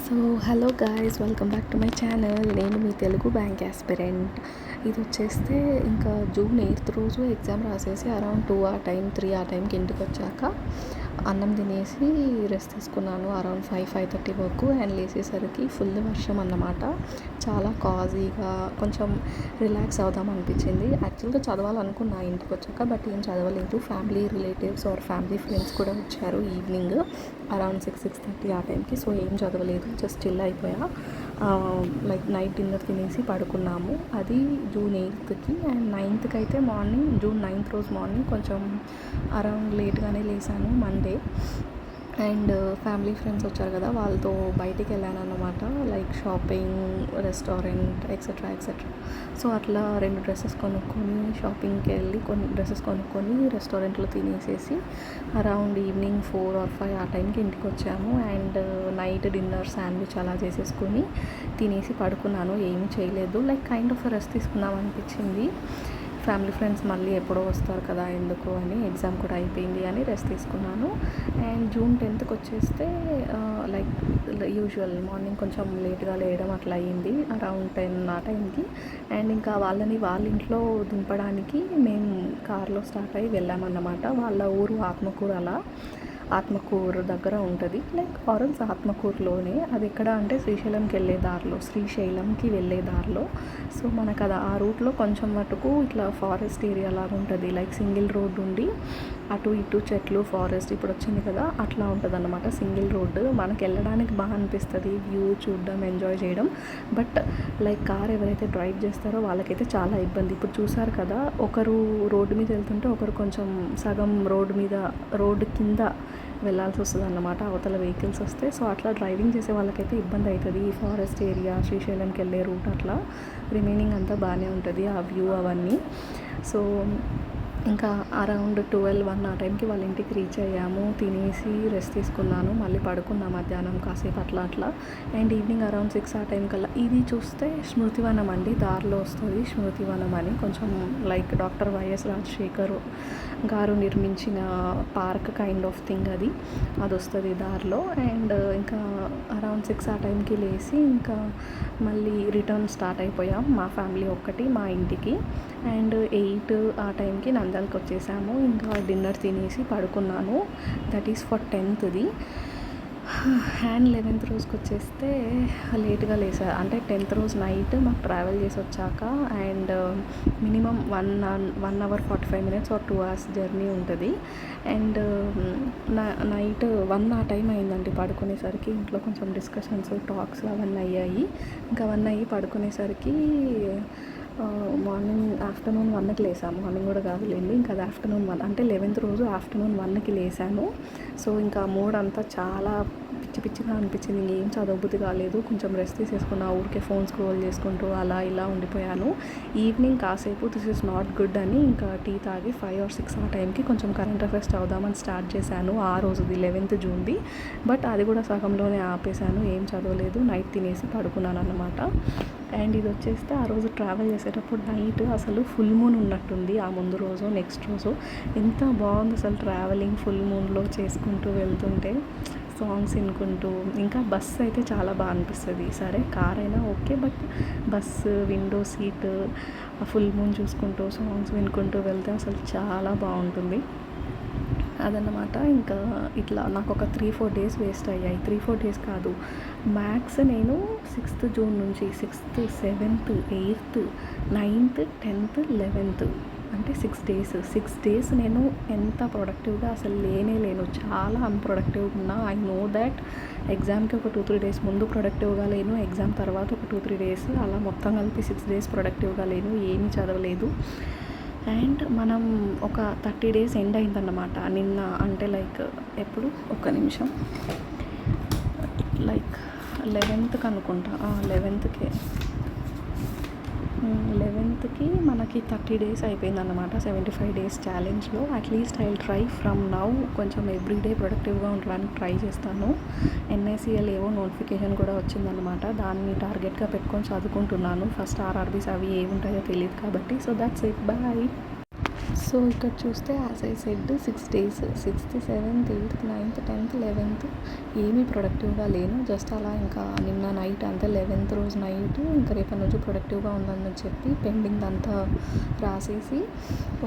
So hello guys, welcome back to my channel. నేను మీ Telugu bank aspirant. ఇది వచ్చేస్తే ఇంకా జూన్ 8th రోజు ఎగ్జామ్ రాసేసి అరౌండ్ 2 ఆ టైం 3 ఆ టైంకి ఇంటికి వచ్చాక అన్నం తినేసి రెస్ట్ తీసుకున్నాను అరౌండ్ 5:30 వరకు. అండ్ లేచేసరికి ఫుల్ వర్షం అన్నమాట. చాలా కాజీగా కొంచెం రిలాక్స్ అవుదాం అనిపించింది. యాక్చువల్గా చదవాలనుకున్నా ఇంటికి వచ్చాక, బట్ ఏం చదవలేదు. Family relatives or family friends కూడా వచ్చారు ఈవినింగ్ అరౌండ్ 6:30 ఆ టైంకి. సో ఏం చదవలేదు, జస్ట్ చిల్ అయిపోయా. లైక్ నైట్ డిన్నర్ తినేసి పడుకున్నాము. అది జూన్ 8th. అండ్ 9th అయితే మార్నింగ్, జూన్ 9th రోజు మార్నింగ్ కొంచెం అరౌండ్ లేట్గానే లేసాను మండే. అండ్ ఫ్యామిలీ ఫ్రెండ్స్ వచ్చారు కదా, వాళ్ళతో బయటికి వెళ్ళాను అన్నమాట. Like shopping, restaurant etcetera etcetera. So అట్లా 2 డ్రెస్సెస్ కొనుక్కొని షాపింగ్కి వెళ్ళి కొన్ని డ్రెస్సెస్ కొనుక్కొని రెస్టారెంట్లో తినేసేసి అరౌండ్ ఈవినింగ్ 4 or 5 ఆ టైంకి ఇంటికి వచ్చాము. అండ్ నైట్ డిన్నర్ శాండ్విచ్ అలా చేసేసుకొని తినేసి పడుకున్నాను. ఏమీ చేయలేదు, లైక్ కైండ్ ఆఫ్ రెస్ట్ తీసుకుందాం అనిపించింది. ఫ్యామిలీ ఫ్రెండ్స్ మళ్ళీ ఎప్పుడో వస్తారు కదా ఎందుకు అని, ఎగ్జామ్ కూడా అయిపోయింది అని రెస్ట్ తీసుకున్నాను. అండ్ జూన్ 10th వచ్చేస్తే లైక్ యూజువల్ మార్నింగ్ కొంచెం లేట్గా లేయడం అట్లా అయ్యింది అరౌండ్ 10 ఆ టైంకి. అండ్ ఇంకా వాళ్ళని వాళ్ళ ఇంట్లో దింపడానికి మేము కార్లో స్టార్ట్ అయ్యి వెళ్ళామన్నమాట. వాళ్ళ ఊరు ఆత్మకూరు, అలా ఆత్మకూరు దగ్గర ఉంటుంది. లైక్ ఆరెల్స్ ఆత్మకూరులోనే. అది ఎక్కడ అంటే శ్రీశైలంకి వెళ్ళే దారిలో. సో మనకు అది ఆ రూట్లో కొంచెం మటుకు ఇట్లా ఫారెస్ట్ ఏరియా లాగా ఉంటుంది. లైక్ సింగిల్ రోడ్ ఉండి అటు ఇటు చెట్లు, ఫారెస్ట్ ఇప్పుడు వచ్చింది కదా అట్లా ఉంటుంది అన్నమాట. సింగిల్ రోడ్డు మనకి వెళ్ళడానికి బాగా అనిపిస్తుంది, వ్యూ చూడడం, ఎంజాయ్ చేయడం. బట్ లైక్ కార్ ఎవరైతే డ్రైవ్ చేస్తారో వాళ్ళకైతే చాలా ఇబ్బంది. ఇప్పుడు చూసారు కదా, ఒకరు రోడ్డు మీద వెళ్తుంటే ఒకరు కొంచెం సగం రోడ్డు కింద వెళ్ళాల్సి వస్తుంది అన్నమాట, అవతల వెహికల్స్ వస్తే. సో అట్లా డ్రైవింగ్ చేసే వాళ్ళకైతే ఇబ్బంది అవుతుంది. ఈ ఫారెస్ట్ ఏరియా, శ్రీశైలంకి వెళ్ళే రూట్ అట్లా. రిమైనింగ్ అంతా బాగానే ఉంటుంది ఆ వ్యూ అవన్నీ. సో ఇంకా అరౌండ్ 12-1 ఆ టైంకి వాళ్ళ ఇంటికి రీచ్ అయ్యాము. తినేసి రెస్ట్ తీసుకున్నాను, మళ్ళీ పడుకున్నా మధ్యాహ్నం కాసేపు అట్లా. అండ్ ఈవినింగ్ అరౌండ్ 6 ఆ టైం కల్లా ఇది చూస్తే స్మృతివనం అండి, దారిలో వస్తుంది స్మృతివనం అని. కొంచెం లైక్ డాక్టర్ వైఎస్ రాజశేఖర్ గారు నిర్మించిన పార్క్ కైండ్ ఆఫ్ థింగ్ అది వస్తుంది దారిలో. అండ్ ఇంకా అరౌండ్ 6 ఆ టైంకి లేచి ఇంకా మళ్ళీ రిటర్న్ స్టార్ట్ అయిపోయాం, మా ఫ్యామిలీ ఒక్కటి మా ఇంటికి. అండ్ 8 ఆ టైంకి నంద్యాలకు వచ్చేసాము. ఇంకా డిన్నర్ తినేసి పడుకున్నాను. That is for 10th. And 11th రోజుకి వచ్చేస్తే లేట్గా లేసా. అంటే 10th రోజు నైట్ మాకు ట్రావెల్ చేసి వచ్చాక and minimum 1 hour 45 minutes or 2 hours journey ఉంటుంది. అండ్ నైట్ 1 ఆ టైం అయిందండి పడుకునేసరికి. ఇంట్లో కొంచెం డిస్కషన్స్, టాక్స్ అవన్నీ అయ్యాయి. ఇంకా 1 అయ్యి పడుకునేసరికి ఆఫ్టర్నూన్ 1కి లేసాము. మార్నింగ్ కూడా కాదులేండి, ఇంకా అది ఆఫ్టర్నూన్ 1 అంటే 11th రోజు ఆఫ్టర్నూన్ 1కి లేసాను. సో ఇంకా మూడ్ అంతా చాలా పిచ్చిగా అనిపించింది. ఇంకేం చదవబుద్ధి కాలేదు. కొంచెం రెస్ట్ తీసేసుకున్నా, ఊరికే ఫోన్ స్క్రోల్ చేసుకుంటూ అలా ఇలా ఉండిపోయాను. ఈవినింగ్ కాసేపు దిస్ ఈజ్ నాట్ గుడ్ అని ఇంకా టీ తాగి 5 or 6 ఆ టైంకి కొంచెం కరెంట్ అఫైర్స్ చదువుదామని స్టార్ట్ చేశాను. ఆ రోజుది 11th జూన్ది. బట్ అది కూడా సగంలోనే ఆపేశాను, ఏం చదవలేదు. నైట్ తినేసి పడుకున్నాను అన్నమాట. అండ్ ఇది వచ్చేస్తే ఆ రోజు ట్రావెల్ చేసేటప్పుడు నైట్ అసలు ఫుల్ మూన్ ఉన్నట్టుంది. ఆ ముందు రోజు నెక్స్ట్ రోజు ఎంత బాగుంది అసలు ట్రావెలింగ్ ఫుల్ మూన్లో చేసుకుంటూ వెళ్తుంటే, సాంగ్స్ వినుకుంటూ. ఇంకా బస్సు అయితే చాలా బాగా అనిపిస్తుంది. సరే కార్ అయినా okay, but bus window seat full moon చూసుకుంటూ సాంగ్స్ వినుకుంటూ వెళ్తే అసలు చాలా బాగుంటుంది అదన్నమాట. ఇంకా ఇట్లా నాకు ఒక 3-4 డేస్ వేస్ట్ అయ్యాయి. 3-4 డేస్ కాదు, మ్యాక్స్ నేను 6th జూన్ నుంచి 6th, 7th, 8th, 9th, 10th, 11th అంటే 6 డేస్ నేను ఎంత ప్రొడక్టివ్గా అసలు లేను. చాలా అన్ప్రొడక్టివ్గా ఉన్నా. I know that. ఎగ్జామ్కి ఒక 2-3 డేస్ ముందు ప్రొడక్టివ్గా లేను, ఎగ్జామ్ తర్వాత ఒక 2-3 డేస్, అలా మొత్తం కలిపి 6 డేస్ ప్రొడక్టివ్గా లేను, ఏమీ చదవలేదు. అండ్ మనం ఒక 30 డేస్ ఎండ్ అయిందన్నమాట నిన్న. అంటే లైక్ ఎప్పుడు, ఒక్క నిమిషం, లైక్ 11th అనుకుంటా. 11th మనకి 30 డేస్ అయిపోయిందన్నమాట 75 డేస్ ఛాలెంజ్లో. At least I will try from now కొంచెం ఎవ్రీడే ప్రొడక్టివ్గా ఉండడానికి ట్రై చేస్తాను. NICL ఏవో నోటిఫికేషన్ కూడా వచ్చిందనమాట, దాన్ని టార్గెట్గా పెట్టుకొని చదువుకుంటున్నాను. ఫస్ట్ RRBs అవి ఏముంటాయో తెలియదు కాబట్టి. So that's it, bye. So so ఇక్కడ చూస్తే as I said 6 days 6th 7th 8th 9th 10th 11th ఏమీ ప్రొడక్టివ్గా లేను. జస్ట్ అలా ఇంకా నిన్న నైట్ అంతా 11th రోజు నైట్ ఇంకా రేపటి నుంచి ప్రొడక్టివ్గా ఉందని చెప్పి పెండింగ్ అంతా రాసేసి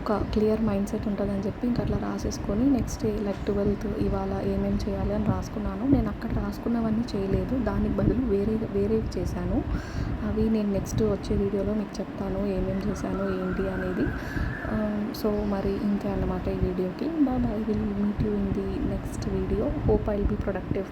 ఒక క్లియర్ మైండ్ సెట్ ఉంటుందని చెప్పి ఇంకా అట్లా రాసేసుకొని నెక్స్ట్ డే లైక్ 12th ఇవాళ ఏమేమి చేయాలి అని రాసుకున్నాను. నేను అక్కడ రాసుకున్నవన్నీ చేయలేదు, దానికి బదులు వేరేవి చేశాను. అవి నేను నెక్స్ట్ వచ్చే వీడియోలో మీకు చెప్తాను ఏమేమి చేశాను ఏంటి అనేది. సో మరి ఇంతే అన్నమాట ఈ వీడియోకి. Bye, will meet you in the next video. Hope I will be productive.